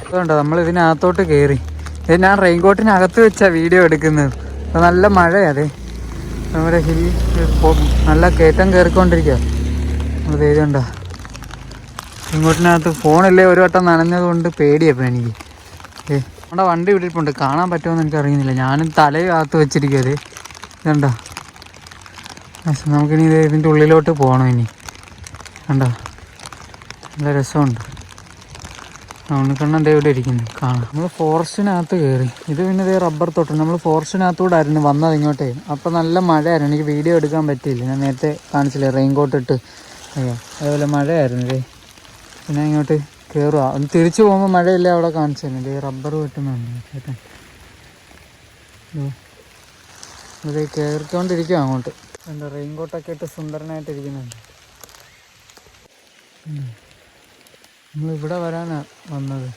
അതുകൊണ്ടോ നമ്മൾ ഇതിനകത്തോട്ട് കയറി. ഇത് ഞാൻ റെയിൻകോട്ടിനകത്ത് വെച്ചാണ് വീഡിയോ എടുക്കുന്നത്. അപ്പോൾ നല്ല മഴയാതെ നമ്മുടെ ഹിൽ നല്ല കയറ്റം കയറിക്കൊണ്ടിരിക്കുക. നമ്മൾ ചെയ്തുണ്ടോ ഇങ്ങോട്ടിനകത്ത് ഫോണില്ലേ ഒരു വട്ടം നനഞ്ഞത് കൊണ്ട് പേടിയപ്പോൾ എനിക്ക്. നമ്മുടെ വണ്ടി വിട്ടിട്ടുണ്ട്, കാണാൻ പറ്റുമെന്ന് എനിക്ക് അറിയുന്നില്ല. ഞാനും തലകത്ത് വെച്ചിരിക്കുന്നത് ഇതുണ്ടോ. നമുക്കിനി ഇതിൻ്റെ ഉള്ളിലോട്ട് പോകണം. ഇനി കണ്ടോ നല്ല രസമുണ്ട്. ഉണ്ണിക്കണ്ണൻ ദേ ഇവിടെ ഇരിക്കുന്നു കാണാം. നമ്മൾ ഫോറസ്റ്റിനകത്ത് കയറി. ഇത് പിന്നെ ഇതേ റബ്ബർ തോട്ടം. നമ്മൾ ഫോറസ്റ്റിനകത്തൂടെ ആയിരുന്നു വന്നത് ഇങ്ങോട്ടേ. അപ്പോൾ നല്ല മഴയായിരുന്നു, എനിക്ക് വീഡിയോ എടുക്കാൻ പറ്റിയില്ല. ഞാൻ നേരത്തെ കാണിച്ചില്ലേ റെയിൻകോട്ട് ഇട്ട്. അയ്യോ അതേപോലെ മഴയായിരുന്നു ഇതേ. പിന്നെ ഇങ്ങോട്ട് കയറുക. ഒന്ന് തിരിച്ചു പോകുമ്പോൾ മഴയില്ല അവിടെ കാണിച്ചു തന്നെ. ഇതേ റബ്ബർ വെട്ടുന്നുണ്ട് ചേട്ടൻ. ഇത് കയറിക്കൊണ്ടിരിക്കുക അങ്ങോട്ട്. എന്താ റെയിൻകോട്ടൊക്കെ ഇട്ട് സുന്ദരനായിട്ടിരിക്കുന്നുണ്ട്. നമ്മളിവിടെ വരാനാണ് വന്നത്.